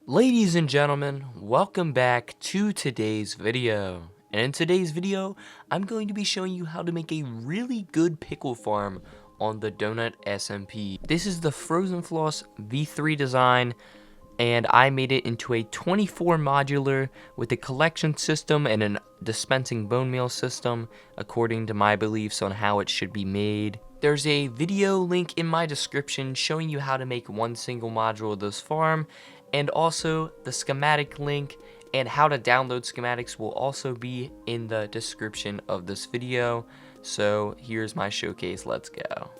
Ladies and gentlemen, welcome back to today's video. And in today's video, I'm going to be showing you how to make a really good pickle farm on the donutsmp. This is the Frozen Floss V3 design, and I made it into a 24 modular with a collection system and a dispensing bone meal system according to my beliefs on how it should be made. There's a video link in my description showing you how to make one single module of this farm, and also the schematic link and how to download schematics will also be in the description of this video. So here's my showcase, let's go.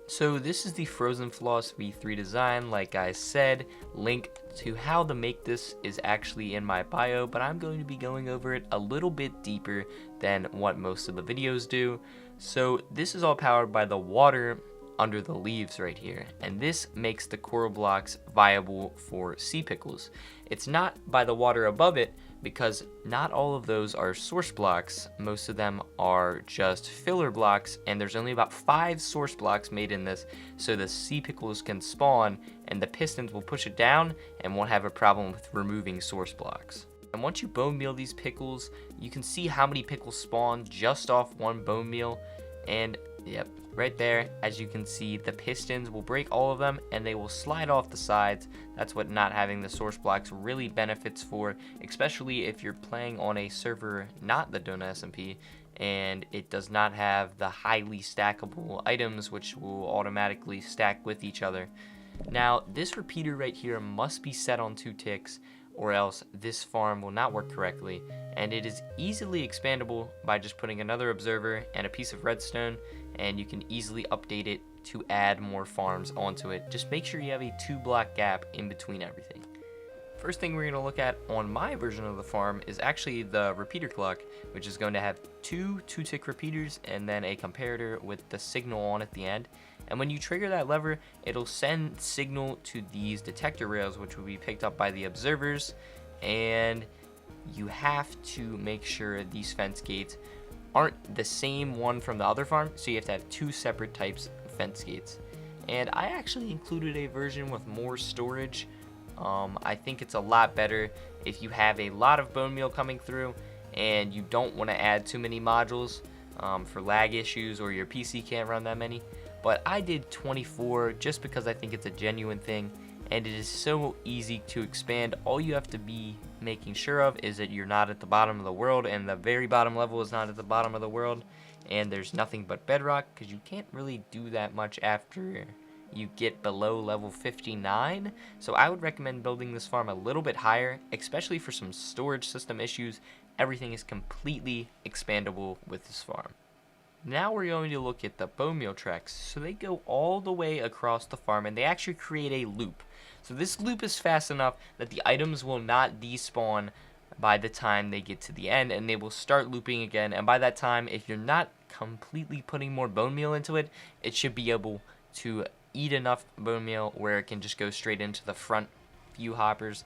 So this is the Frozen Floss V3 design. Like I said, link to how to make this is actually in my bio, but I'm going to be going over it a little bit deeper than what most of the videos do. So this is all powered by the water under the leaves right here, and this makes the coral blocks viable for sea pickles. It's not by the water above it, because not all of those are source blocks. Most of them are just filler blocks, and there's only about 5 source blocks made in this, so the sea pickles can spawn and the pistons will push it down and won't have a problem with removing source blocks. And once you bone meal these pickles, you can see how many pickles spawn just off one bone meal, and yep, right there, as you can see, the pistons will break all of them and they will slide off the sides. That's what not having the source blocks really benefits for, especially if you're playing on a server not the donutsmp and it does not have the highly stackable items which will automatically stack with each other. Now, this repeater right here must be set on 2 ticks, or else this farm will not work correctly, and it is easily expandable by just putting another observer and a piece of redstone, and you can easily update it to add more farms onto it. Just make sure you have a 2-block gap in between everything. First thing we're going to look at on my version of the farm is actually the repeater clock, which is going to have 2 2-tick repeaters and then a comparator with the signal on at the end. And when you trigger that lever, it'll send signal to these detector rails, which will be picked up by the observers, and you have to make sure these fence gates aren't the same one from the other farm, so you have to have 2 separate types of fence gates. And I actually included a version with more storage. I think it's a lot better if you have a lot of bone meal coming through and you don't want to add too many modules for lag issues, or your PC can't run that many. But I did 24 just because I think it's a genuine thing, and it is so easy to expand. All you have to be making sure of is that you're not at the bottom of the world, and the very bottom level is not at the bottom of the world, and there's nothing but bedrock, because you can't really do that much after you get below level 59. So I would recommend building this farm a little bit higher, especially for some storage system issues. Everything is completely expandable with this farm. Now we're going to look at the bone meal tracks. So they go all the way across the farm, and they actually create a loop. So this loop is fast enough that the items will not despawn by the time they get to the end, and they will start looping again. And by that time, if you're not completely putting more bone meal into it, it should be able to eat enough bone meal where it can just go straight into the front few hoppers.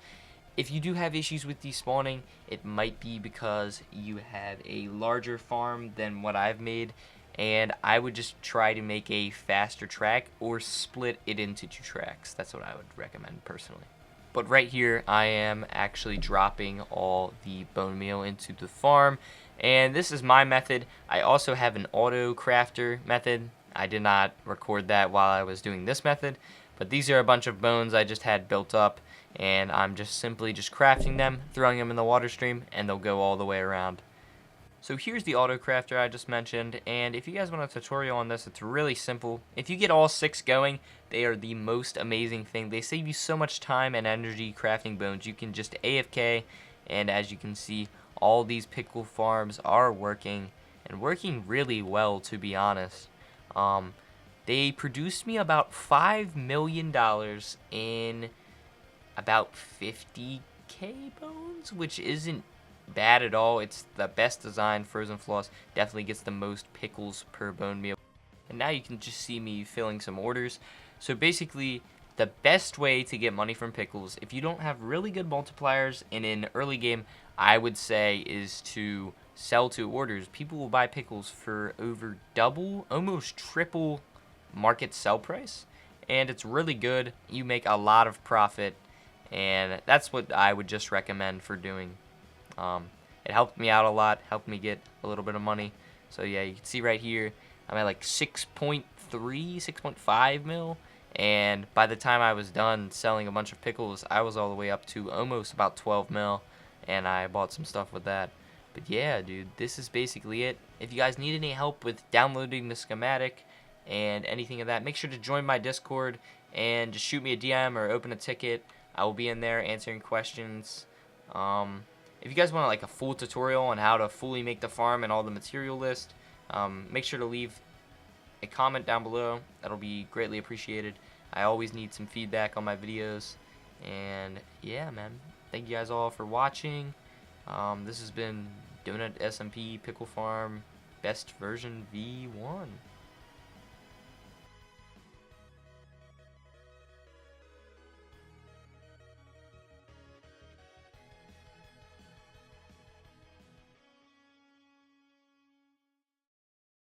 If you do have issues with despawning, it might be because you have a larger farm than what I've made, and I would just try to make a faster track or split it into 2 tracks. That's what I would recommend personally. But right here, I am actually dropping all the bone meal into the farm, and this is my method. I also have an auto crafter method. I did not record that while I was doing this method, but these are a bunch of bones I just had built up, and I'm just simply crafting them, throwing them in the water stream, and they'll go all the way around. So here's the auto crafter I just mentioned, and if you guys want a tutorial on this, it's really simple. If you get all 6 going, they are the most amazing thing. They save you so much time and energy crafting bones. You can just AFK, and as you can see, all these pickle farms are working, and working really well, to be honest. They produced me about $5 million in about 50k bones, which isn't bad at all. It's the best design. Frozen Floss definitely gets the most pickles per bone meal. And now you can just see me filling some orders. So basically, the best way to get money from pickles, if you don't have really good multipliers in an early game, I would say is to sell to orders. People will buy pickles for over double, almost triple market sell price, and it's really good. You make a lot of profit and that's what I would just recommend for doing. It helped me out a lot, helped me get a little bit of money. So yeah, you can see right here, I'm at like 6.3, 6.5 mil. And by the time I was done selling a bunch of pickles, I was all the way up to almost about 12 mil. And I bought some stuff with that. But yeah, dude, this is basically it. If you guys need any help with downloading the schematic and anything of that, make sure to join my Discord and just shoot me a DM or open a ticket. I will be in there answering questions. If you guys want like a full tutorial on how to fully make the farm and all the material list, make sure to leave a comment down below. That'll be greatly appreciated. I always need some feedback on my videos. And yeah, man, thank you guys all for watching. This has been Donut SMP Pickle Farm Best Version V1.